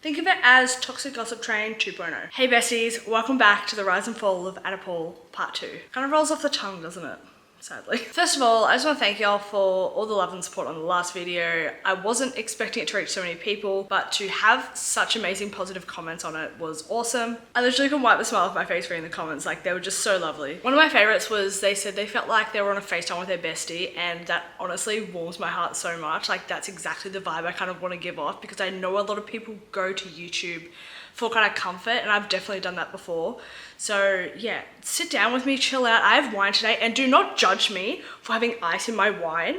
Think of it as Toxic Gossip Train 2.0. Hey besties, welcome back to the rise and fall of Anna Paul Part 2. Kind of rolls off the tongue, doesn't it? Sadly. First of all, I just want to thank y'all for all the love and support on the last video. I wasn't expecting it to reach so many people, but to have such amazing positive comments on it was awesome. I literally couldn't wipe the smile off my face reading the comments, like they were just so lovely. One of my favorites was they said they felt like they were on a FaceTime with their bestie, and that honestly warms my heart so much. Like that's exactly the vibe I kind of want to give off, because I know a lot of people go to YouTube for kind of comfort, and I've definitely done that before. So yeah, sit down with me, chill out. I have wine today, and do not judge me for having ice in my wine.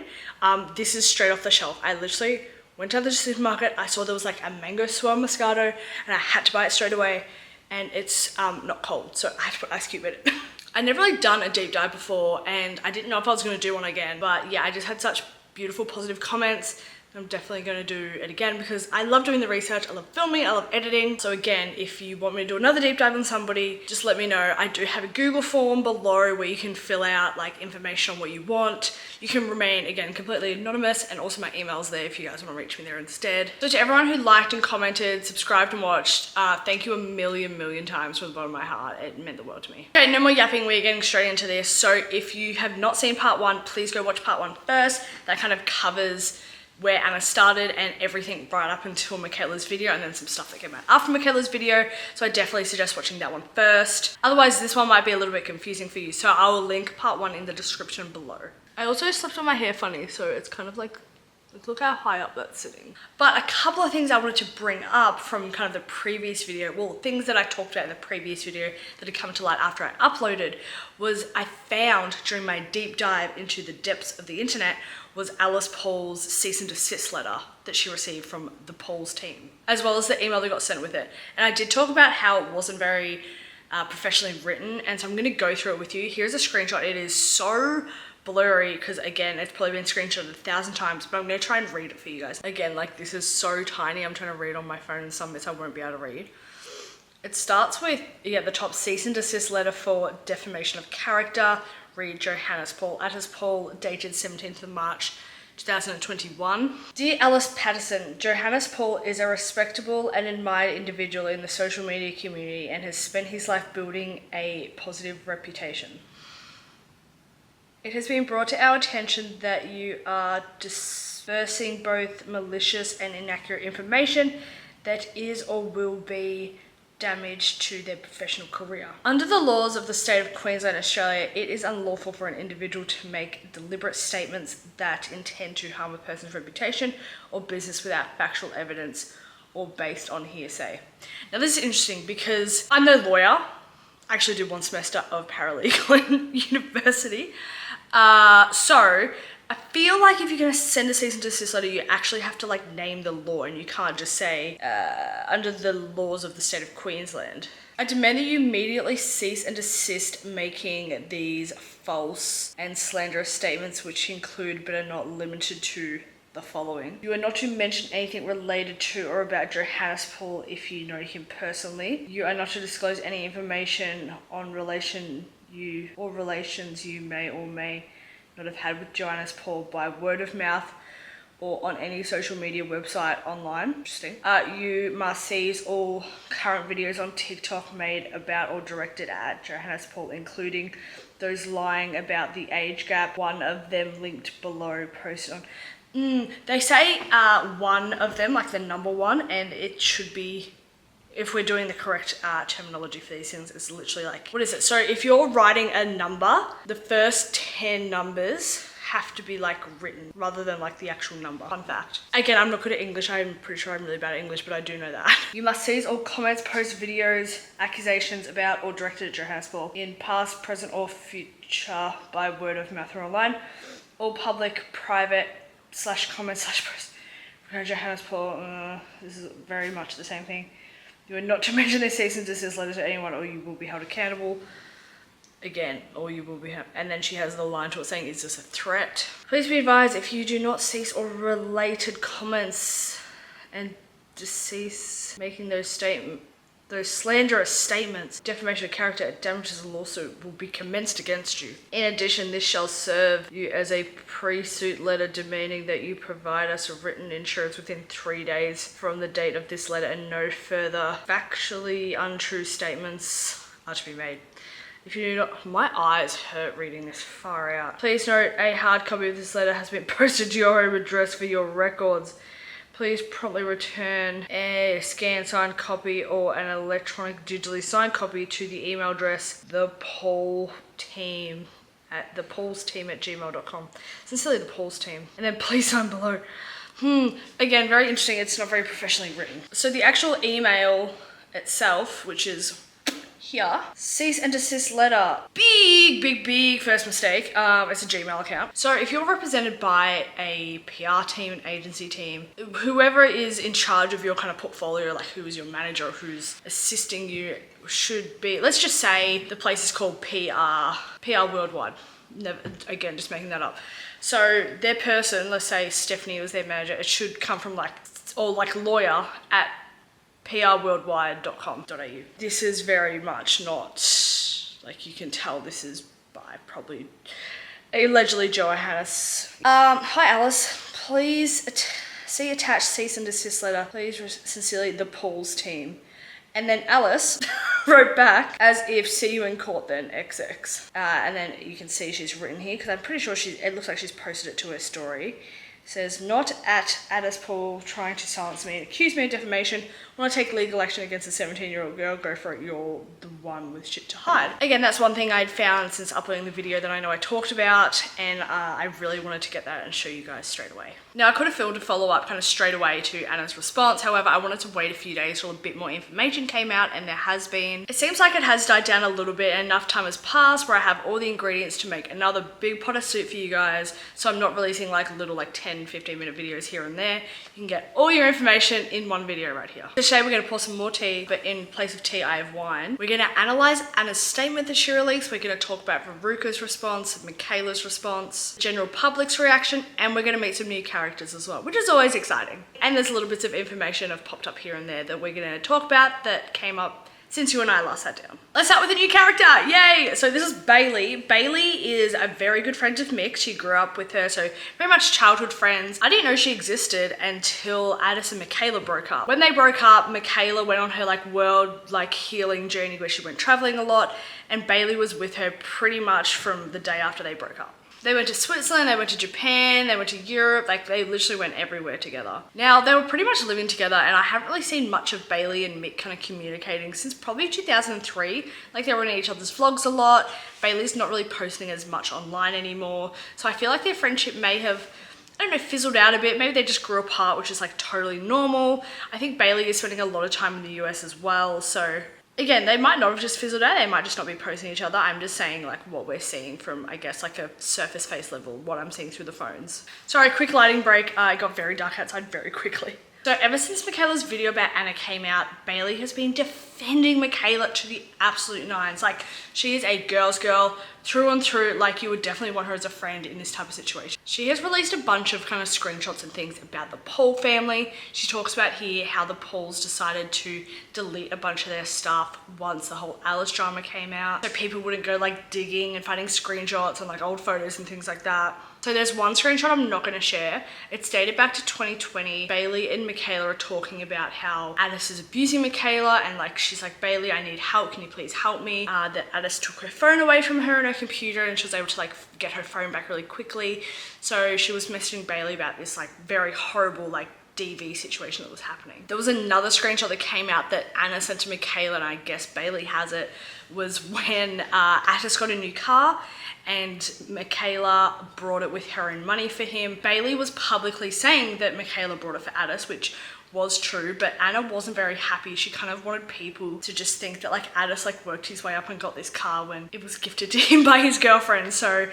This is straight off the shelf. I literally went to the supermarket, I saw there was like a mango swirl moscato, and I had to buy it straight away, and it's not cold, so I had to put ice cube in it. I'd never really done a deep dive before, and I didn't know if I was going to do one again, but yeah, I just had such beautiful positive comments. I'm definitely going to do it again because I love doing the research, I love filming, I love editing. So again, if you want me to do another deep dive on somebody, just let me know. I do have a Google form below where you can fill out like information on what you want. You can remain, again, completely anonymous, and also my email's there if you guys want to reach me there instead. So to everyone who liked and commented, subscribed and watched, thank you a million times from the bottom of my heart. It meant the world to me. Okay, no more yapping, we're getting straight into this. So if you have not seen part 1, please go watch part 1 first. That kind of covers where Anna started and everything right up until Michaela's video, and then some stuff that came out after Michaela's video. So I definitely suggest watching that one first. Otherwise, this one might be a little bit confusing for you. So I will link part 1 in the description below. I also slept on my hair funny, so it's kind of like, look how high up that's sitting. But a couple of things I wanted to bring up from kind of the previous video, well, things that I talked about in the previous video that had come to light after I uploaded, was I found during my deep dive into the depths of the internet was Alice Paul's cease and desist letter that she received from the Pauls team, as well as the email that got sent with it. And I did talk about how it wasn't very professionally written, and so I'm gonna go through it with you. Here's a screenshot. It is so blurry because again, it's probably been screenshotted 1,000 times, but I'm gonna try and read it for you guys. Again, like this is so tiny, I'm trying to read on my phone and some bits I won't be able to read. It starts with, yeah, the top cease and desist letter for defamation of character. Read Johannes Paul, Attis Paul, dated 17th of March 2021. Dear Alice Patterson, Johannes Paul is a respectable and admired individual in the social media community and has spent his life building a positive reputation. It has been brought to our attention that you are dispersing both malicious and inaccurate information that is or will be damage to their professional career. Under the laws of the state of Queensland, Australia, it is unlawful for an individual to make deliberate statements that intend to harm a person's reputation or business without factual evidence or based on hearsay. Now this is interesting because I'm no lawyer. I actually did 1 semester of paralegal in university. So I feel like if you're going to send a cease and desist letter, you actually have to like name the law, and you can't just say under the laws of the state of Queensland. I demand that you immediately cease and desist making these false and slanderous statements, which include but are not limited to the following. You are not to mention anything related to or about Johannes Paul if you know him personally. You are not to disclose any information on relations you may or may not have had with Johannes Paul by word of mouth or on any social media website online. Interesting. You must cease all current videos on TikTok made about or directed at Johannes Paul, including those lying about the age gap. One of them linked below posted on. They say one of them, like the number 1, and it should be, if we're doing the correct terminology for these things, it's literally like, what is it? So if you're writing a number, the first 10 numbers have to be like written rather than like the actual number. Fun fact. Again, I'm not good at English. I'm pretty sure I'm really bad at English, but I do know that. You must cease all comments, posts, videos, accusations about or directed at Johannes Paul in past, present or future by word of mouth or online. All public, private, /comments /posts. Johannes Paul, this is very much the same thing. You are not to mention this cease and desist letter to anyone or you will be held accountable. Again, or you will be, and then she has the line to it saying, is this a threat? Please be advised, if you do not cease all related comments and cease making those statements, Those slanderous statements, defamation of character, and damages a lawsuit will be commenced against you. In addition, this shall serve you as a pre-suit letter demanding that you provide us a written insurance within 3 days from the date of this letter, and no further factually untrue statements are to be made. If you do not, my eyes hurt reading this far out. Please note, a hard copy of this letter has been posted to your home address for your records. Please promptly return a scanned signed copy or an electronic digitally signed copy to the email address thepaulsteam@gmail.com. Sincerely, the Paul's team. And then please sign below. Again, very interesting. It's not very professionally written. So the actual email itself, which is here, cease and desist letter. Big first mistake. It's a Gmail account. So if you're represented by a PR team, an agency team, whoever is in charge of your kind of portfolio, like who is your manager, who's assisting you, should be, let's just say the place is called PR Worldwide. Never, again, just making that up. So their person, let's say Stephanie was their manager, it should come from lawyer at prworldwide.com.au. This is very much not, like, you can tell this is by probably allegedly Johannes. Hi Alice, please see attached cease and desist letter. Please sincerely, the Paul's team. And then Alice wrote back as if see you in court then XX. And then you can see she's written here, because I'm pretty sure it looks like she's posted it to her story. Says, not at Addis Paul trying to silence me and accuse me of defamation. Want to take legal action against a 17-year-old girl? Go for it. You're the one with shit to hide. Again, that's one thing I'd found since uploading the video that I know I talked about, and I really wanted to get that and show you guys straight away. Now, I could have filmed a follow-up kind of straight away to Anna's response. However, I wanted to wait a few days till a bit more information came out, and there has been. It seems like it has died down a little bit, and enough time has passed where I have all the ingredients to make another big pot of soup for you guys. So I'm not releasing like little 10, 15-minute videos here and there. You can get all your information in one video right here. Today we're going to pour some more tea, but in place of tea I have wine. We're going to analyze Anna's statement that she released. We're going to talk about Veruka's response, Michaela's response, general public's reaction, and we're going to meet some new characters as well, which is always exciting. And there's little bits of information have popped up here and there that we're going to talk about that came up since you and I last sat down. Let's start with a new character, yay! So this is Bailey. Bailey is a very good friend of Mick. She grew up with her, so very much childhood friends. I didn't know she existed until Addis and Michaela broke up. When they broke up, Michaela went on her world healing journey where she went traveling a lot, and Bailey was with her pretty much from the day after they broke up. They went to Switzerland, they went to Japan, they went to Europe, they literally went everywhere together. Now, they were pretty much living together, and I haven't really seen much of Bailey and Mick kind of communicating since probably 2003. They were in each other's vlogs a lot. Bailey's not really posting as much online anymore. So I feel like their friendship may have, I don't know, fizzled out a bit. Maybe they just grew apart, which is totally normal. I think Bailey is spending a lot of time in the US as well, so again, they might not have just fizzled out, they might just not be posting each other. I'm just saying what we're seeing from, I guess, a surface face level, what I'm seeing through the phones. Sorry, quick lighting break. It got very dark outside very quickly. So ever since Michaela's video about Anna came out, Bailey has been defending Michaela to the absolute nines. She is a girl's girl through and through. You would definitely want her as a friend in this type of situation. She has released a bunch of kind of screenshots and things about the Paul family. She talks about here how the Pauls decided to delete a bunch of their stuff once the whole Alice drama came out, so people wouldn't go digging and finding screenshots and old photos and things like that. So there's one screenshot I'm not going to share. It's dated back to 2020. Bailey and Michaela are talking about how Addis is abusing Michaela, and she's like, Bailey, I need help. Can you please help me? That Addis took her phone away from her and her computer, and she was able to get her phone back really quickly. So she was messaging Bailey about this very horrible DV situation that was happening. There was another screenshot that came out that Anna sent to Michaela, and I guess Bailey has it, was when Addis got a new car and Michaela brought it with her own money for him. Bailey was publicly saying that Michaela brought it for Addis, which was true, but Anna wasn't very happy. She kind of wanted people to just think that Addis worked his way up and got this car when it was gifted to him by his girlfriend. So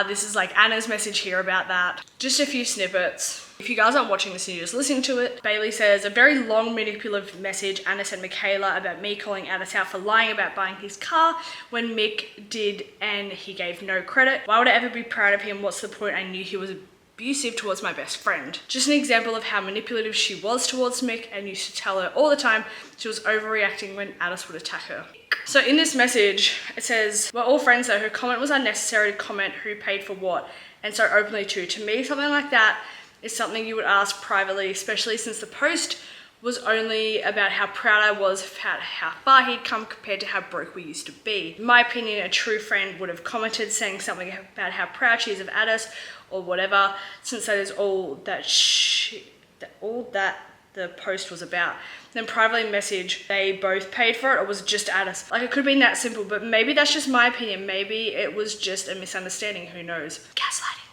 this is Anna's message here about that. Just a few snippets. If you guys aren't watching this and you're just listening to it, Bailey says, a very long manipulative message Anna sent Michaela about me calling Addis out for lying about buying his car when Mick did and he gave no credit. Why would I ever be proud of him? What's the point? I knew he was abusive towards my best friend. Just an example of how manipulative she was towards Mick, and used to tell her all the time she was overreacting when Addis would attack her. So in this message, it says, we're all friends though. Her comment was unnecessary to comment who paid for what, and so openly too. To me, something like that is something you would ask privately, especially since the post was only about how proud I was about how far he'd come compared to how broke we used to be. In my opinion, a true friend would have commented saying something about how proud she is of Addis or whatever, since that is all that the post was about. Then privately message, they both paid for it, or was it just Addis? Like, it could have been that simple, but maybe that's just my opinion. Maybe it was just a misunderstanding, who knows? Gaslighting.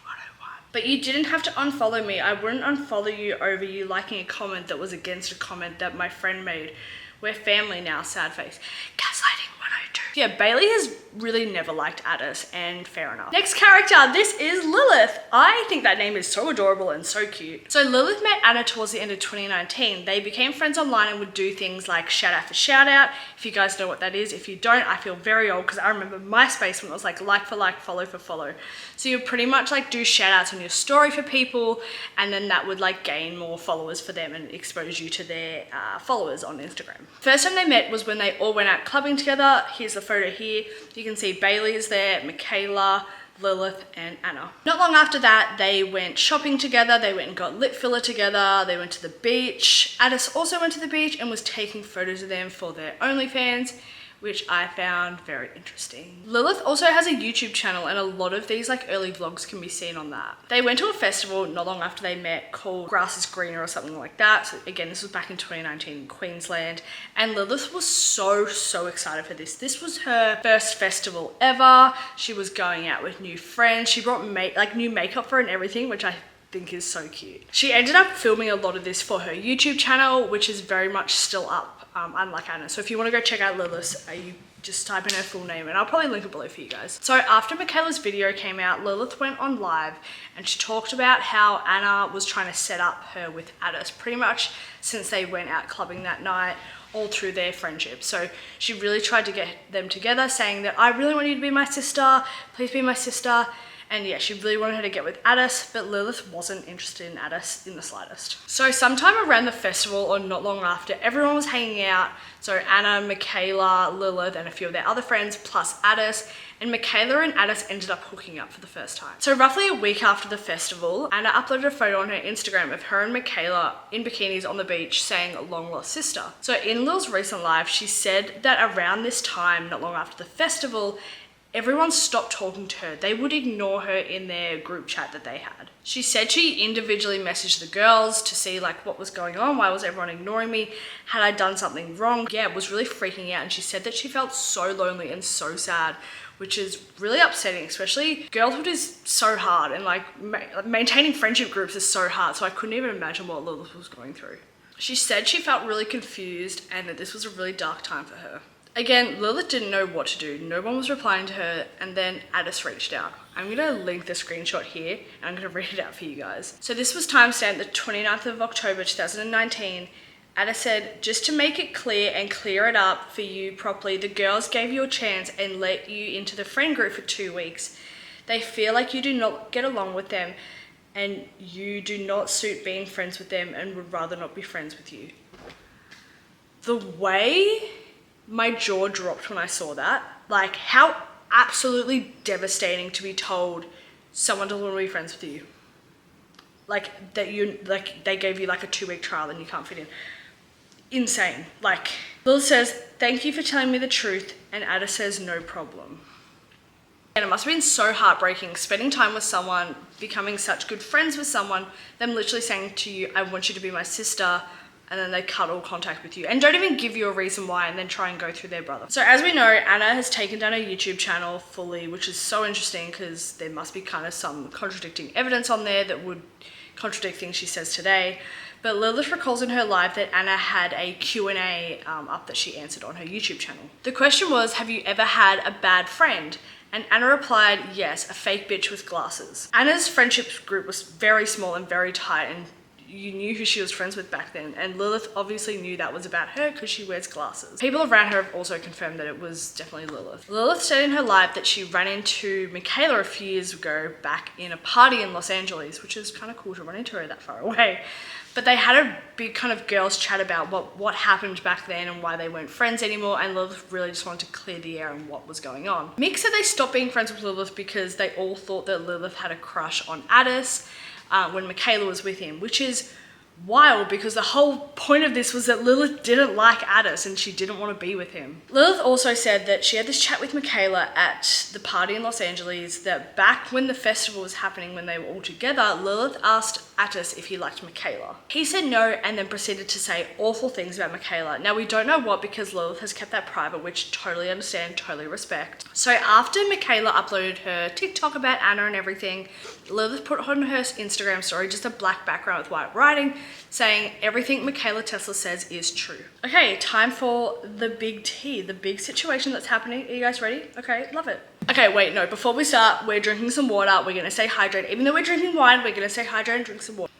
But you didn't have to unfollow me. I wouldn't unfollow you over you liking a comment that was against a comment that my friend made. We're family now, sad face. Gaslighting 102. Yeah, Bailey has really never liked Addis, and fair enough. Next character, this is Lilith. I think that name is so adorable and so cute. So Lilith met Anna towards the end of 2019. They became friends online and would do things like shout out for shout out. If you guys know what that is. If you don't, I feel very old because I remember MySpace when it was like for like, follow for follow. So you pretty much like do shout outs on your story for people, and then that would like gain more followers for them and expose you to their followers on Instagram. First time they met was when they all went out clubbing together. Here's the photo here. You can see Bailey is there, Michaela, Lilith, and Anna. Not long after that, they went shopping together. They went and got lip filler together. They went to the beach. Addis also went to the beach and was taking photos of them for their OnlyFans, which I found very interesting. Lilith also has a YouTube channel, and a lot of these like early vlogs can be seen on that. They went to a festival not long after they met called Grass is Greener or something like that. So again, this was back in 2019 in Queensland, and Lilith was so excited for this. This was her first festival ever. She was going out with new friends. She brought new makeup for her and everything, which I think is so cute. She ended up filming a lot of this for her YouTube channel, which is very much still up, unlike Anna. So if you want to go check out Lilith, you just type in her full name, and I'll probably link it below for you guys. So after Michaela's video came out, Lilith went on live and she talked about how Anna was trying to set up her with Addis pretty much since they went out clubbing that night, all through their friendship. So she really tried to get them together, saying that I really want you to be my sister, please be my sister. And yeah, she really wanted her to get with Addis, but Lilith wasn't interested in Addis in the slightest. So sometime around the festival, or not long after, everyone was hanging out. So Anna, Michaela, Lilith, and a few of their other friends, plus Addis. And Michaela and Addis ended up hooking up for the first time. So roughly a week after the festival, Anna uploaded a photo on her Instagram of her and Michaela in bikinis on the beach saying long lost sister. So in Lil's recent live, she said that around this time, not long after the festival, everyone stopped talking to her. They would ignore her in their group chat that they had. She said she individually messaged the girls to see like what was going on. Why was everyone ignoring me? Had I done something wrong? Yeah, was really freaking out. And she said that she felt so lonely and so sad, which is really upsetting, especially girlhood is so hard, and like maintaining friendship groups is so hard. So I couldn't even imagine what Lilith was going through. She said she felt really confused and that this was a really dark time for her. Again, Lilith didn't know what to do. No one was replying to her, and then Addis reached out. I'm gonna link the screenshot here, and I'm gonna read it out for you guys. So this was timestamped the 29th of October 2019. Addis said, just to make it clear and clear it up for you properly, the girls gave you a chance and let you into the friend group for 2 weeks. They feel like you do not get along with them, and you do not suit being friends with them and would rather not be friends with you. The way my jaw dropped when I saw that. Like, how absolutely devastating to be told someone doesn't want to be friends with you. Like, they gave you like a 2-week trial and you can't fit in. Insane. Like, Lil says, thank you for telling me the truth, and Addis says, no problem. And it must have been so heartbreaking spending time with someone, becoming such good friends with someone, them literally saying to you, I want you to be my sister, and then they cut all contact with you and don't even give you a reason why, and then try and go through their brother. So as we know, Anna has taken down her YouTube channel fully, which is so interesting because there must be kind of some contradicting evidence on there that would contradict things she says today. But Lilith recalls in her live that Anna had a Q&A up that she answered on her YouTube channel. The question was, have you ever had a bad friend? And Anna replied, yes, a fake bitch with glasses. Anna's friendship group was very small and very tight, and you knew who she was friends with back then, and Lilith obviously knew that was about her because she wears glasses. People around her have also confirmed that it was definitely Lilith. Lilith said in her live that she ran into Michaela a few years ago back in a party in Los Angeles, which is kind of cool to run into her that far away. But they had a big kind of girls chat about what happened back then and why they weren't friends anymore, and Lilith really just wanted to clear the air on what was going on. Mick said they stopped being friends with Lilith because they all thought that Lilith had a crush on Addis when Michaela was with him, which is wild because the whole point of this was that Lilith didn't like Addis and she didn't want to be with him. Lilith also said that she had this chat with Michaela at the party in Los Angeles, that back when the festival was happening, when they were all together, Lilith asked Addis if he liked Michaela. He said no and then proceeded to say awful things about Michaela. Now we don't know what, because Lilith has kept that private, which totally understand, totally respect. So after Michaela uploaded her TikTok about Anna and everything, Lilith put on her Instagram story just a black background with white writing saying everything Michaela Tesla says is true. Okay, time for the big tea, the big situation that's happening. Are you guys ready? Okay, love it. Okay, wait, no, before we start, we're drinking some water. We're gonna stay hydrated. Even though we're drinking wine, we're gonna stay hydrated and drink some water.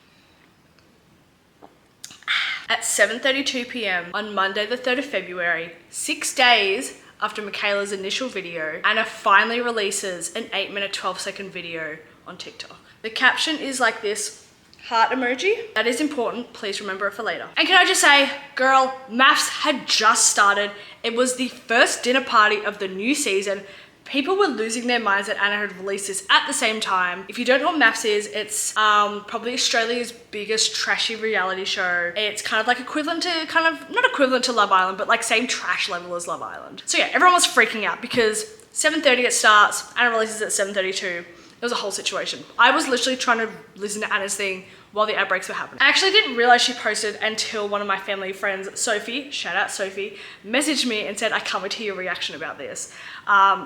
At 7:32 p.m. on Monday the 3rd of February, 6 days after Michaela's initial video, Anna finally releases an 8-minute 12-second video on TikTok. The caption is like this: heart emoji. That is important, please remember it for later. And can I just say, girl, maths had just started. It was the first dinner party of the new season. People were losing their minds that Anna had released this at the same time. If you don't know what maths is, it's probably Australia's biggest trashy reality show. It's kind of like equivalent to, not equivalent to Love Island, but like same trash level as Love Island. So yeah, everyone was freaking out because 7:30 it starts, Anna releases at 7:32. It was a whole situation. I was literally trying to listen to Anna's thing while the ad breaks were happening. I actually didn't realize she posted until one of my family friends, Sophie, shout out Sophie, messaged me and said, I can't wait to hear your reaction about this.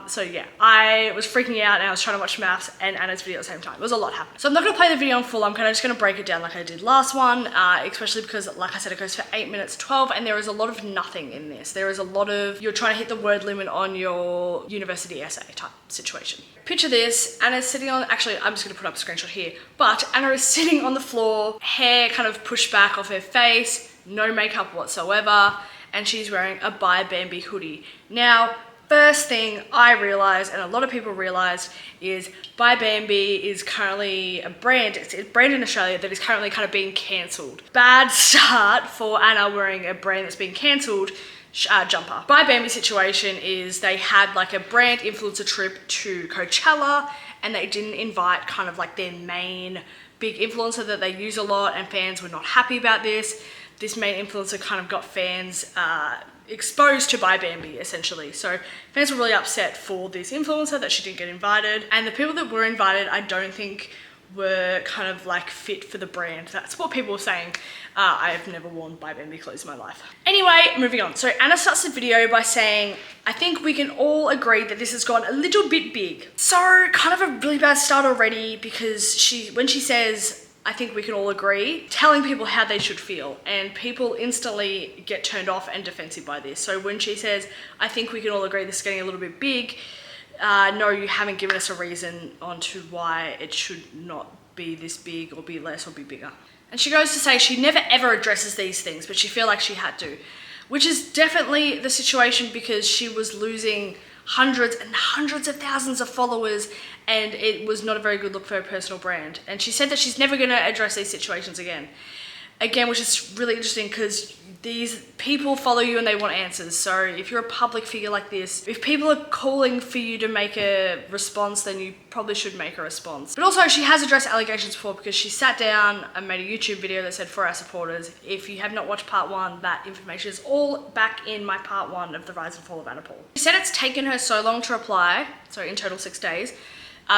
So yeah, I was freaking out and I was trying to watch maths and Anna's video at the same time. It was a lot happening. So I'm not gonna play the video in full. I'm kind of just gonna break it down like I did last one, especially because, like I said, it goes for 8 minutes 12 and there is a lot of nothing in this. There is a lot of, you're trying to hit the word limit on your university essay type situation. Picture this, Anna's sitting on, actually I'm just gonna put up a screenshot here, but Anna is sitting on the floor, hair kind of pushed back off her face, no makeup whatsoever, and she's wearing a Buy Bambi hoodie. Now, first thing I realized, and a lot of people realized, is Buy Bambi is currently a brand, it's a brand in Australia that is currently kind of being cancelled. Bad start for Anna wearing a brand that's being cancelled. Jumper. Buy Bambi situation is they had like a brand influencer trip to Coachella and they didn't invite kind of like their main big influencer that they use a lot, and fans were not happy about this. This main influencer kind of got fans exposed to Buy Bambi essentially. So fans were really upset for this influencer that she didn't get invited, and the people that were invited I don't think were kind of like fit for the brand. That's what people were saying. I have never worn Buy Bambi clothes in my life. Anyway, moving on. So Anna starts the video by saying, I think we can all agree that this has gone a little bit big. So kind of a really bad start already, because when she says, I think we can all agree, telling people how they should feel, and people instantly get turned off and defensive by this. So when she says, I think we can all agree this is getting a little bit big, no, you haven't given us a reason onto why it should not be this big or be less or be bigger. And she goes to say she never ever addresses these things, but she feel like she had to, which is definitely the situation because she was losing hundreds and hundreds of thousands of followers and it was not a very good look for her personal brand. And she said that she's never gonna address these situations again, which is really interesting because these people follow you and they want answers. So if you're a public figure like this, if people are calling for you to make a response, then you probably should make a response. But also she has addressed allegations before because she sat down and made a YouTube video that said, for our supporters, if you have not watched part 1, that information is all back in my part 1 of the rise and fall of Anna Paul. She said it's taken her so long to reply, so in total 6 days,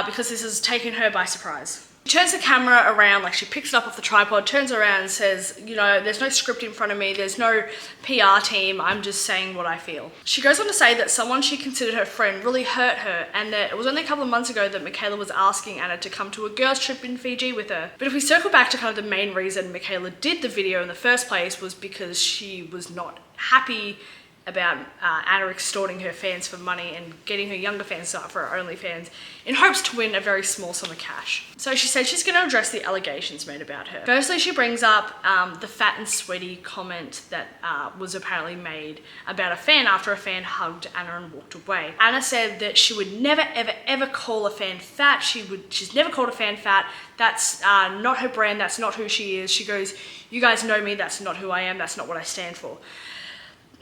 because this has taken her by surprise. She turns the camera around, like she picks it up off the tripod, turns around and says, you know, there's no script in front of me, there's no PR team, I'm just saying what I feel. She goes on to say that someone she considered her friend really hurt her, and that it was only a couple of months ago that Michaela was asking Anna to come to a girls trip in Fiji with her. But if we circle back to kind of the main reason Michaela did the video in the first place was because she was not happy about Anna extorting her fans for money and getting her younger fans to sign up for her OnlyFans in hopes to win a very small sum of cash. So she said she's going to address the allegations made about her. Firstly, she brings up the fat and sweaty comment that was apparently made about a fan after a fan hugged Anna and walked away. Anna said that she would never, ever, ever call a fan fat. She's never called a fan fat. That's not her brand. That's not who she is. She goes, "You guys know me. That's not who I am. That's not what I stand for."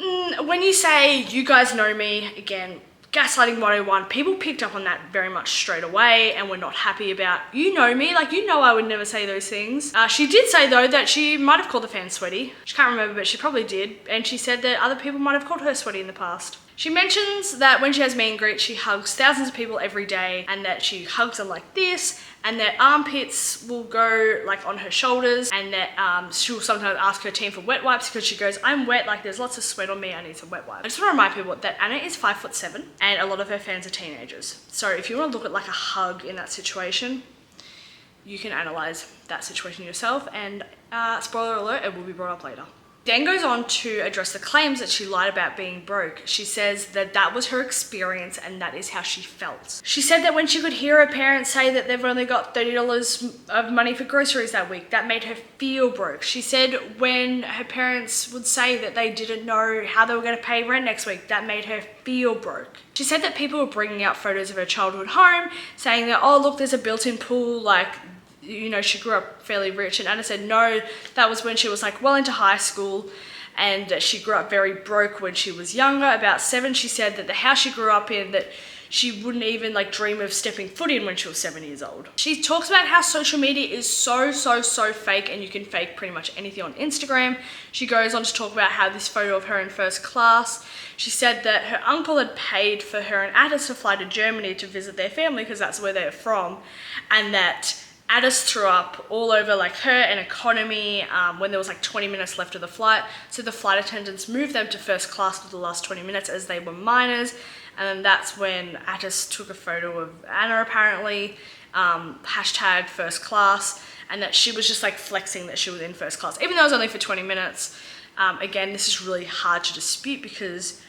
When you say you guys know me, again, gaslighting 101, people picked up on that very much straight away and were not happy about, you know me, like you know I would never say those things. She did say though that she might have called the fan sweaty. She can't remember, but she probably did. And she said that other people might have called her sweaty in the past. She mentions that when she has meet and greet, she hugs thousands of people every day and that she hugs them like this, and that armpits will go like on her shoulders, and that she'll sometimes ask her team for wet wipes because she goes, "I'm wet, like there's lots of sweat on me, I need some wet wipes." I just want to remind people that Anna is 5'7" and a lot of her fans are teenagers. So if you want to look at like a hug in that situation, you can analyze that situation yourself, and spoiler alert, it will be brought up later. Dan goes on to address the claims that she lied about being broke. She says that that was her experience and that is how she felt. She said that when she could hear her parents say that they've only got $30 of money for groceries that week, that made her feel broke. She said when her parents would say that they didn't know how they were going to pay rent next week, that made her feel broke. She said that people were bringing out photos of her childhood home, saying that, "Oh, look, there's a built-in pool," like, you know, she grew up fairly rich. And Anna said no, that was when she was like well into high school, and she grew up very broke when she was younger, about 7. She said that the house she grew up in, that she wouldn't even like dream of stepping foot in when she was 7 years old. She talks about how social media is so fake, and you can fake pretty much anything on Instagram. She goes on to talk about how this photo of her in first class, she said that her uncle had paid for her and Addis to fly to Germany to visit their family because that's where they're from, and that Addis threw up all over like her and economy when there was like 20 minutes left of the flight. So the flight attendants moved them to first class for the last 20 minutes as they were minors. And then that's when Addis took a photo of Anna apparently, hashtag first class, and that she was just like flexing that she was in first class, even though it was only for 20 minutes. Again, this is really hard to dispute because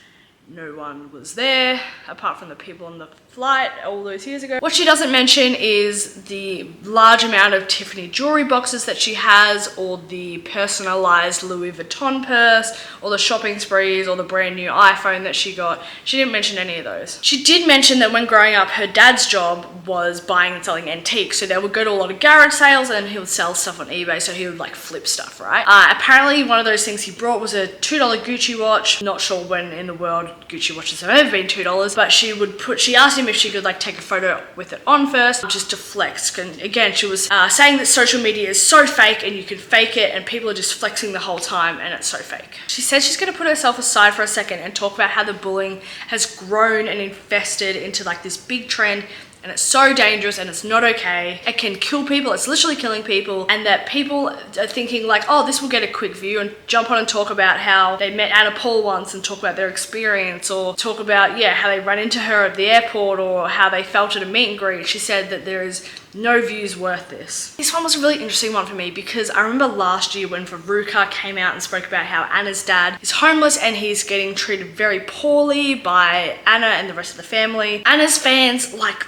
no one was there apart from the people on the flight all those years ago. What she doesn't mention is the large amount of Tiffany jewelry boxes that she has, or the personalized Louis Vuitton purse, or the shopping sprees, or the brand new iPhone that she got. She didn't mention any of those. She did mention that when growing up, her dad's job was buying and selling antiques. So they would go to a lot of garage sales and he would sell stuff on eBay. So he would like flip stuff, right? Apparently one of those things he brought was a $2 Gucci watch. Not sure when in the world Gucci watches have ever been $2, but she asked him if she could like take a photo with it on first, just to flex. And again, she was saying that social media is so fake and you can fake it and people are just flexing the whole time and it's so fake. She says she's going to put herself aside for a second and talk about how the bullying has grown and infested into like this big trend, and it's so dangerous and it's not okay. It can kill people, it's literally killing people, and that people are thinking like, oh, this will get a quick view, and jump on and talk about how they met Anna Paul once and talk about their experience, or talk about, how they ran into her at the airport, or how they felt at a meet and greet. She said that there is no views worth this. This one was a really interesting one for me because I remember last year when Veruka came out and spoke about how Anna's dad is homeless and he's getting treated very poorly by Anna and the rest of the family. Anna's fans like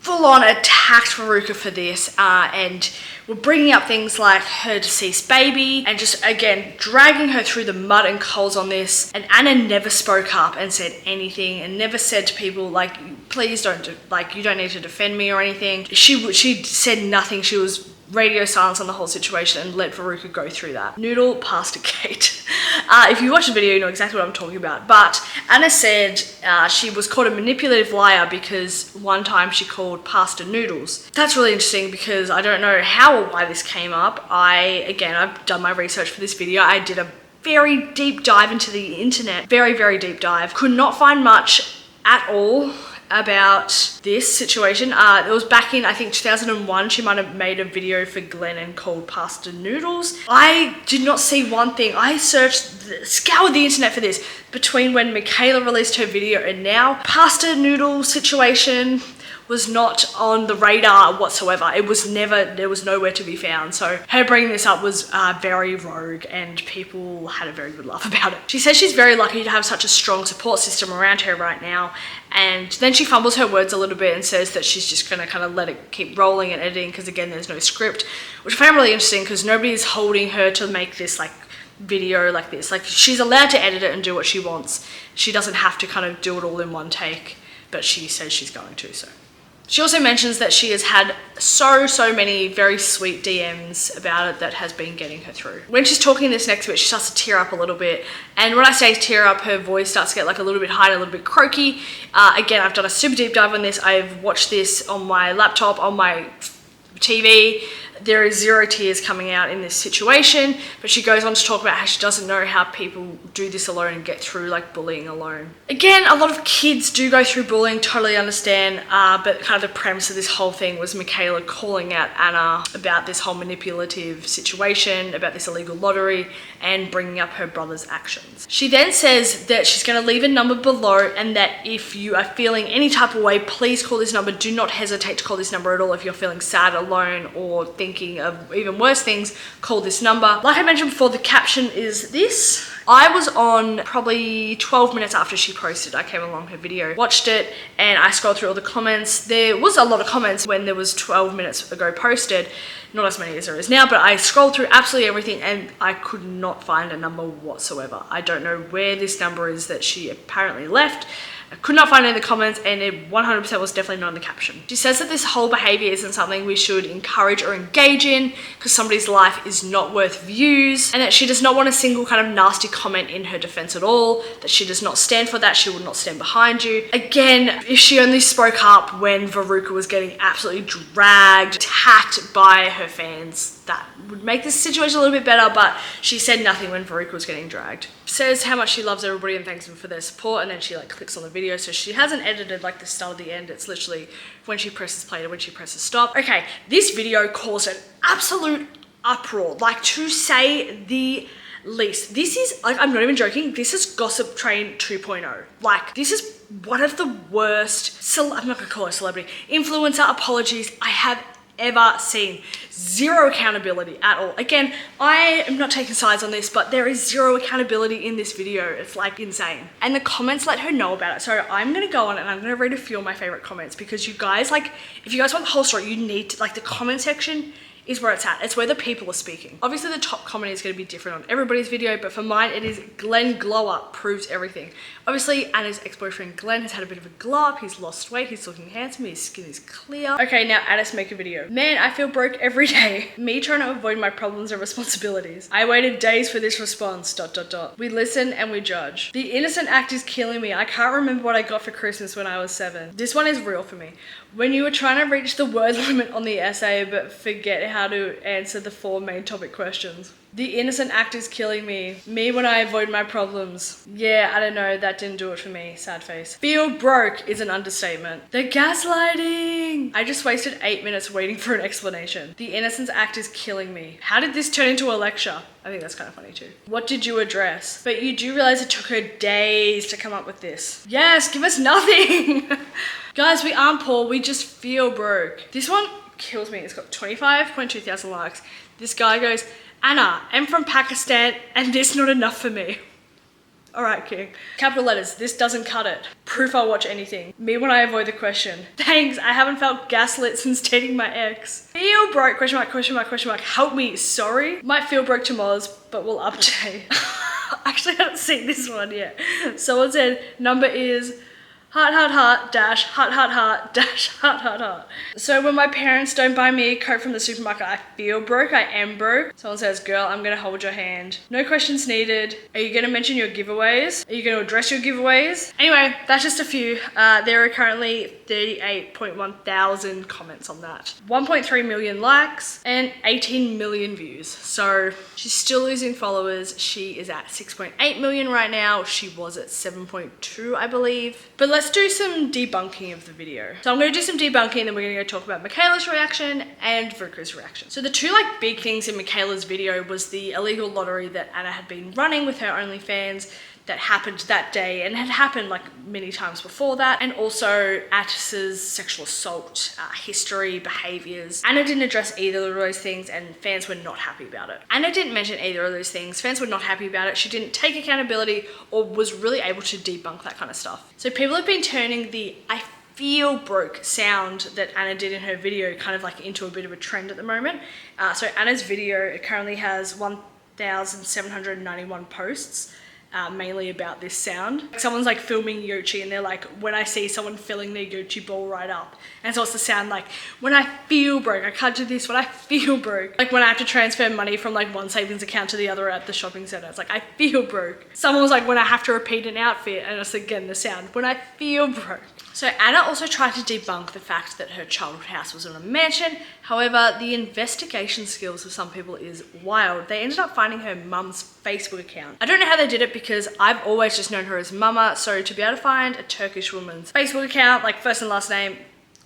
full on attacked Veruka for this and were bringing up things like her deceased baby and just again dragging her through the mud and coals on this. And Anna never spoke up and said anything, and never said to people like, please don't you don't need to defend me or anything. She said nothing. She was radio silence on the whole situation and let Veruka go through that. Noodle Pastor Kate. If you watch the video, you know exactly what I'm talking about. But Anna said she was called a manipulative liar because one time she called Pastor Noodles. That's really interesting because I don't know how or why this came up. I've done my research for this video. I did a very deep dive into the internet. Very deep dive. Could not find much at all about this situation. It was back in, I think, 2001. She might have made a video for Glennon called Pastor Noodles. I did not see one thing. I scoured the internet for this between when Michaela released her video and now. Pastor Noodles situation, was not on the radar whatsoever. It was never, there was nowhere to be found. So her bringing this up was very rogue, and people had a very good laugh about it. She says she's very lucky to have such a strong support system around her right now. And then she fumbles her words a little bit and says that she's just gonna kind of let it keep rolling and editing, because again, there's no script, which I found really interesting, because nobody's holding her to make this like video like this. Like, she's allowed to edit it and do what she wants. She doesn't have to kind of do it all in one take, but she says she's going to. So she also mentions that she has had so many very sweet DMs about it that has been getting her through. When she's talking this next bit, she starts to tear up a little bit, and when I say tear up, her voice starts to get like a little bit high and a little bit croaky. Again, I've done a super deep dive on this. I've watched this on my laptop, on my TV. There is 0 tears coming out in this situation, but she goes on to talk about how she doesn't know how people do this alone and get through like bullying alone. Again, a lot of kids do go through bullying, totally understand, but kind of the premise of this whole thing was Michaela calling out Anna about this whole manipulative situation, about this illegal lottery, and bringing up her brother's actions. She then says that she's going to leave a number below, and that if you are feeling any type of way, please call this number. Do not hesitate to call this number at all. If you're feeling sad, alone, or thinking of even worse things, call this number. Like I mentioned before, the caption is this. I was on probably 12 minutes after she posted. I came along her video, watched it, and I scrolled through all the comments. There was a lot of comments when there was 12 minutes ago posted. Not as many as there is now, but I scrolled through absolutely everything and I could not find a number whatsoever. I don't know where this number is that she apparently left. I could not find it in the comments, and it 100% was definitely not in the caption. She says that this whole behavior isn't something we should encourage or engage in, because somebody's life is not worth views, and that she does not want a single kind of nasty comment in her defense at all, that she does not stand for that, she will not stand behind you. Again, if she only spoke up when Veruka was getting absolutely dragged, attacked by her fans, that would make this situation a little bit better, but she said nothing when Veruka was getting dragged. Says how much she loves everybody and thanks them for their support, and then she like clicks on the video, so she hasn't edited like the start of the end. It's literally when she presses play to when she presses stop. Okay, this video caused an absolute uproar, like to say the least. This is, like, I'm not even joking, this is Gossip Train 2.0. Like, this is one of the worst, I'm not gonna call her celebrity, influencer apologies I have ever seen. Zero accountability at all. Again, I am not taking sides on this, but there is zero accountability in this video. It's like insane. And the comments let her know about it. So I'm gonna go on and I'm gonna read a few of my favorite comments, because you guys, like, if you guys want the whole story, you need to, like, the comment section is where it's at. It's where the people are speaking. Obviously the top comment is going to be different on everybody's video, but for mine it is Glenn glow up proves everything. Obviously Anna's ex-boyfriend Glenn has had a bit of a glow up, he's lost weight, he's looking handsome, his skin is clear. Okay, now Addis make a video. Man, I feel broke every day. Me trying to avoid my problems and responsibilities. I waited days for this response, ... We listen and we judge. The innocent act is killing me. I can't remember what I got for Christmas when I was 7. This one is real for me. When you were trying to reach the word limit on the essay but forget how to answer the 4 main topic questions. The innocent act is killing me. Me when I avoid my problems. Yeah, I don't know, that didn't do it for me. Sad face. Feel broke is an understatement. The gaslighting! I just wasted 8 minutes waiting for an explanation. The innocence act is killing me. How did this turn into a lecture? I think that's kind of funny too. What did you address? But you do realize it took her days to come up with this. Yes, give us nothing! Guys, we aren't poor, we just feel broke. This one kills me. It's got 25.2 thousand likes. This guy goes, Anna, I'm from Pakistan and this not enough for me. All right, King. Capital letters, this doesn't cut it. Proof I'll watch anything. Me when I avoid the question. Thanks, I haven't felt gaslit since dating my ex. Feel broke, question mark, question mark, question mark. Help me, sorry. Might feel broke tomorrow, but we'll update. Actually, I haven't seen this one yet. Someone said, number is heart, dash, heart, dash, heart. So when my parents don't buy me a Coke from the supermarket, I feel broke, I am broke. Someone says, girl, I'm gonna hold your hand. No questions needed. Are you gonna mention your giveaways? Are you gonna address your giveaways? Anyway, that's just a few. There are currently 38.1 thousand comments on that. 1.3 million likes and 18 million views. So she's still losing followers. She is at 6.8 million right now. She was at 7.2, I believe. But let's do some debunking of the video. So I'm going to do some debunking, then we're going to go talk about Michaela's reaction and Veruka's reaction. So the two like big things in Michaela's video was the illegal lottery that Anna had been running with her OnlyFans. that happened that day and had happened like many times before that, and also Attis's sexual assault history, behaviors. Anna didn't address either of those things and fans were not happy about it. Anna didn't mention either of those things. Fans were not happy about it. She didn't take accountability or was really able to debunk that kind of stuff. So people have been turning the "I feel broke" sound that Anna did in her video kind of like into a bit of a trend at the moment. So Anna's video currently has 1,791 posts. Mainly about this sound. Someone's like filming Yochi and they're like, when I see someone filling their Yochi ball right up. And so it's the sound like, when I feel broke, I can't do this, when I feel broke. Like when I have to transfer money from like one savings account to the other at the shopping center, it's like, I feel broke. Someone was like, when I have to repeat an outfit, and it's again the sound, when I feel broke. So Anna also tried to debunk the fact that her childhood house was in a mansion. However, the investigation skills of some people is wild. They ended up finding her mum's Facebook account. I don't know how they did it because I've always just known her as Mama. So to be able to find a Turkish woman's Facebook account, like first and last name,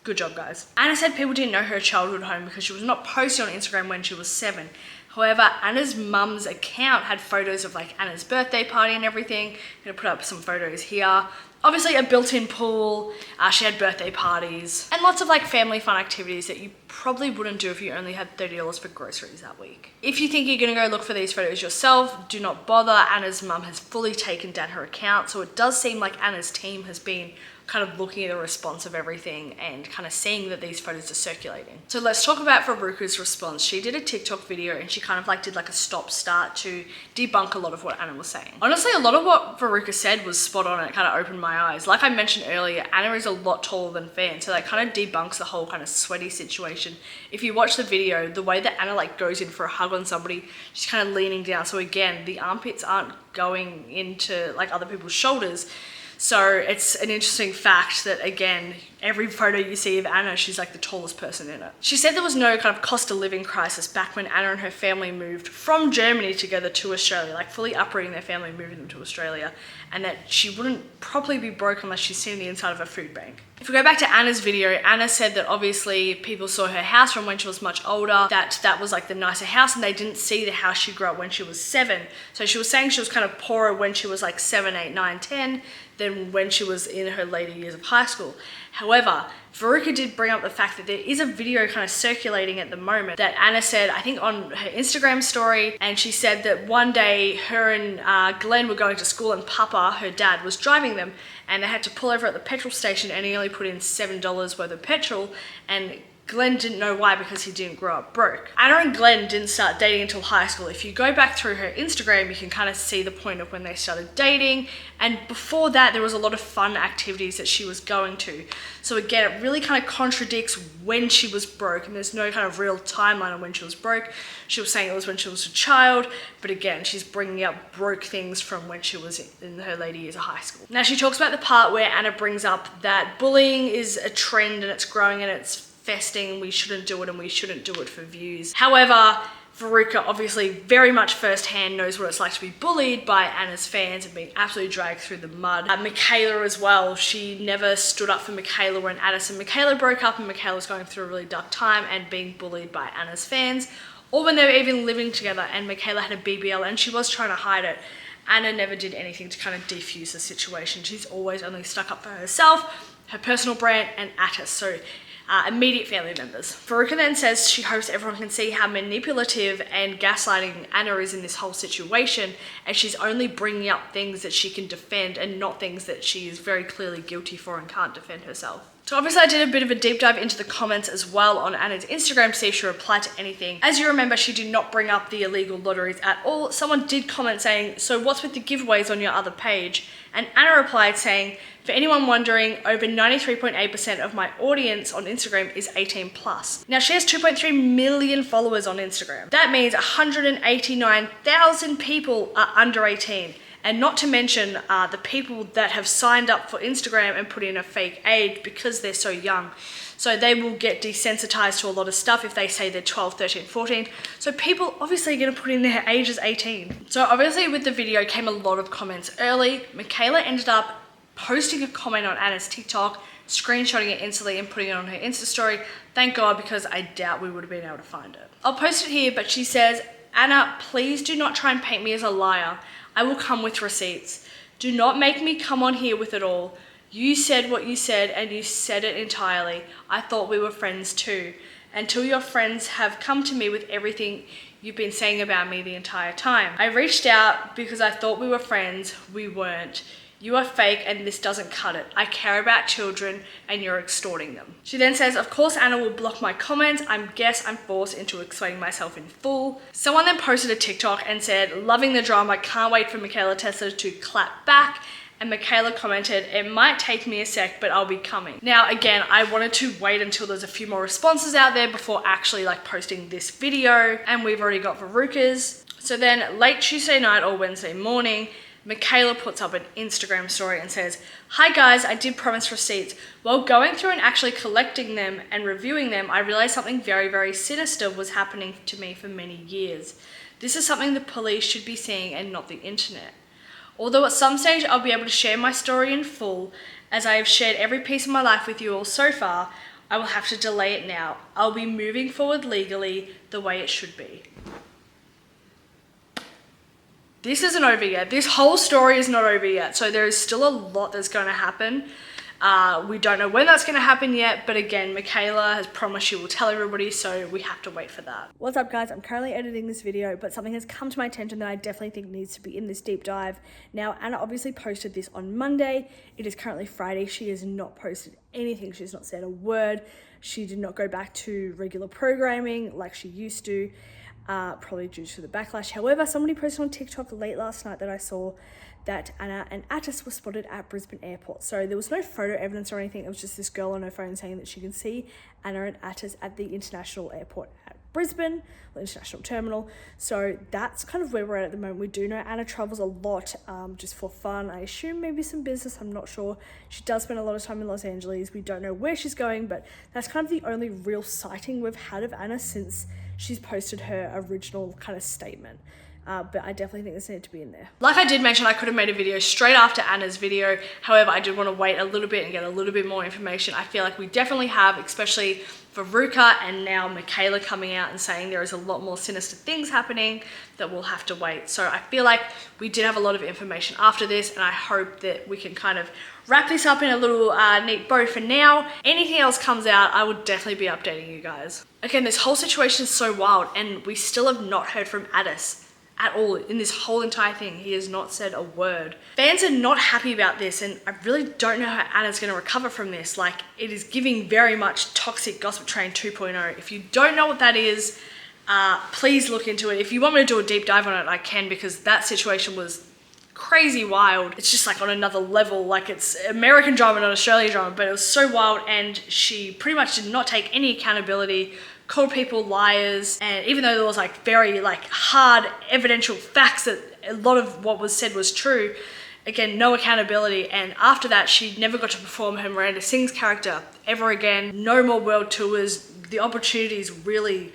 good job, guys. Anna said people didn't know her childhood home because she was not posting on Instagram when she was 7. However, Anna's mum's account had photos of like Anna's birthday party and everything. I'm gonna put up some photos here. Obviously a built-in pool, she had birthday parties, and lots of like family fun activities that you probably wouldn't do if you only had $30 for groceries that week. If you think you're gonna go look for these photos yourself, do not bother. Anna's mum has fully taken down her account, so it does seem like Anna's team has been kind of looking at the response of everything and kind of seeing that these photos are circulating. So let's talk about Veruka's response. She did a TikTok video and she kind of like did like a stop start to debunk a lot of what Anna was saying. Honestly, a lot of what Veruka said was spot on. It kind of opened my eyes. Like I mentioned earlier, Anna is a lot taller than fans, so that kind of debunks the whole kind of sweaty situation. If you watch the video, the way that Anna like goes in for a hug on somebody, she's kind of leaning down. So again, the armpits aren't going into like other people's shoulders. So it's an interesting fact that, again, every photo you see of Anna, she's like the tallest person in it. She said there was no kind of cost of living crisis back when Anna and her family moved from Germany together to Australia, like fully uprooting their family and moving them to Australia, and that she wouldn't probably be broke unless she's seen the inside of a food bank. If we go back to Anna's video, Anna said that obviously people saw her house from when she was much older, that was like the nicer house, and they didn't see the house she grew up when she was 7. So she was saying she was kind of poorer when she was like 7, 8, 9, 10 than when she was in her later years of high school. However, Veruka did bring up the fact that there is a video kind of circulating at the moment that Anna said, I think on her Instagram story, and she said that one day her and Glenn were going to school and Papa, her dad, was driving them and they had to pull over at the petrol station and he only put in $7 worth of petrol, and Glenn didn't know why because he didn't grow up broke. Anna and Glenn didn't start dating until high school. If you go back through her Instagram, you can kind of see the point of when they started dating. And before that, there was a lot of fun activities that she was going to. So again, it really kind of contradicts when she was broke, and there's no kind of real timeline on when she was broke. She was saying it was when she was a child, but again, she's bringing up broke things from when she was in her later years of high school. Now she talks about the part where Anna brings up that bullying is a trend and it's growing and it's festing, we shouldn't do it and we shouldn't do it for views. However, Veruka obviously very much firsthand knows what it's like to be bullied by Anna's fans and being absolutely dragged through the mud. Michaela as well, she never stood up for Michaela when Addis and Michaela broke up and Michaela was going through a really dark time and being bullied by Anna's fans, or when they were even living together and Michaela had a BBL and she was trying to hide it. Anna never did anything to kind of defuse the situation. She's always only stuck up for herself, her personal brand, and Addis. So immediate family members. Veruka then says she hopes everyone can see how manipulative and gaslighting Anna is in this whole situation, and she's only bringing up things that she can defend and not things that she is very clearly guilty for and can't defend herself. So obviously I did a bit of a deep dive into the comments as well on Anna's Instagram to see if she replied to anything. As you remember, she did not bring up the illegal lotteries at all. Someone did comment saying, so what's with the giveaways on your other page? And Anna replied saying, for anyone wondering, over 93.8% of my audience on Instagram is 18 plus. Now she has 2.3 million followers on Instagram. That means 189,000 people are under 18. And not to mention the people that have signed up for Instagram and put in a fake age because they're so young. So they will get desensitized to a lot of stuff if they say they're 12, 13, 14. So people obviously are going to put in their age as 18. So obviously with the video came a lot of comments early. Michaela ended up posting a comment on Anna's TikTok, screenshotting it instantly and putting it on her Insta story. Thank God, because I doubt we would have been able to find it. I'll post it here, but she says, Anna, please do not try and paint me as a liar. I will come with receipts. Do not make me come on here with it all. You said what you said and you said it entirely. I thought we were friends too. Until your friends have come to me with everything you've been saying about me the entire time. I reached out because I thought we were friends. We weren't. You are fake and this doesn't cut it. I care about children and you're extorting them. She then says, of course Anna will block my comments. I guess I'm forced into explaining myself in full. Someone then posted a TikTok and said, loving the drama, can't wait for Michaela Tessa to clap back. And Michaela commented, it might take me a sec, but I'll be coming. Now, again, I wanted to wait until there's a few more responses out there before actually like posting this video. And we've already got Veruca's. So then late Tuesday night or Wednesday morning, Michaela puts up an Instagram story and says, hi guys, I did promise receipts. While going through and actually collecting them and reviewing them, I realized something very, very sinister was happening to me for many years. This is something the police should be seeing and not the internet. Although at some stage I'll be able to share my story in full, as I have shared every piece of my life with you all so far, I will have to delay it now. I'll be moving forward legally the way it should be. This isn't over yet. This whole story is not over yet. So there is still a lot that's going to happen. We don't know when that's going to happen yet. But again, Michaela has promised she will tell everybody. So we have to wait for that. What's up, guys? I'm currently editing this video, but something has come to my attention that I definitely think needs to be in this deep dive. Now, Anna obviously posted this on Monday. It is currently Friday. She has not posted anything. She's not said a word. She did not go back to regular programming like she used to. Probably due to the backlash. However, somebody posted on TikTok late last night that I saw that Anna and Attis were spotted at Brisbane Airport. So there was no photo evidence or anything. It was just this girl on her phone saying that she can see Anna and Attis at the international airport at Brisbane, the international terminal. So that's kind of where we're at the moment. We do know Anna travels a lot just for fun. I assume maybe some business. I'm not sure. She does spend a lot of time in Los Angeles. We don't know where she's going, but that's kind of the only real sighting we've had of Anna since she's posted her original kind of statement. But I definitely think this needed to be in there. Like I did mention, I could have made a video straight after Anna's video. However, I did want to wait a little bit and get a little bit more information. I feel like we definitely have, especially Veruca and now Michaela coming out and saying there is a lot more sinister things happening, that we'll have to wait. So I feel like we did have a lot of information after this, and I hope that we can kind of wrap this up in a little neat bow for now. Anything else comes out, I would definitely be updating you guys. Again, this whole situation is so wild, and we still have not heard from Attis at all in this whole entire thing. He has not said a word. Fans are not happy about this, and I really don't know how Anna's going to recover from this. Like, it is giving very much Toxic Gossip Train 2.0. If you don't know what that is, please look into it. If you want me to do a deep dive on it, I can, because that situation was crazy wild. It's just like on another level. Like, it's American drama, not Australian drama, but it was so wild, and she pretty much did not take any accountability, called people liars, and even though there was like very like hard evidential facts that a lot of what was said was true, again, no accountability. And after that, she never got to perform her Miranda Sings character ever again. No more world tours. The opportunities really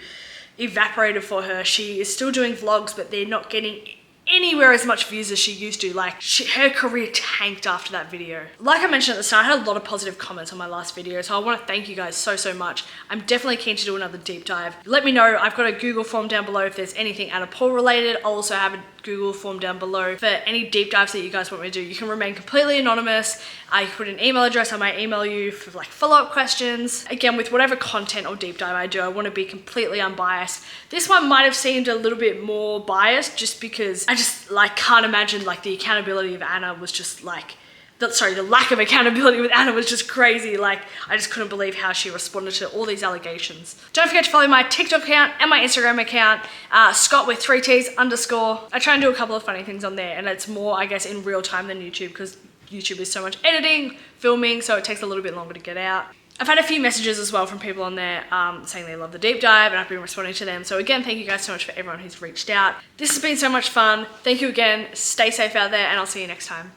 evaporated for her. She is still doing vlogs, but they're not getting anywhere as much views as she used to. Like, her career tanked after that video. Like I mentioned at the start, I had a lot of positive comments on my last video, so I want to thank you guys so much. I'm definitely keen to do another deep dive. Let me know. I've got a Google form down below if there's anything Anna Paul related. I'll also have a Google form down below for any deep dives that you guys want me to do. You can remain completely anonymous. You can put an email address. I might email you for like follow-up questions. Again, with whatever content or deep dive I do, I want to be completely unbiased. This one might have seemed a little bit more biased just because I just like can't imagine like the accountability of Anna was just like, the lack of accountability with Anna was just crazy. Like, I just couldn't believe how she responded to all these allegations. Don't forget to follow my TikTok account and my Instagram account, Scott with 3Ts _ I try and do a couple of funny things on there, and it's more, I guess, in real time than YouTube, because YouTube is so much editing, filming, so it takes a little bit longer to get out. I've had a few messages as well from people on there saying they love the deep dive, and I've been responding to them. So again, thank you guys so much for everyone who's reached out. This has been so much fun. Thank you again. Stay safe out there, and I'll see you next time.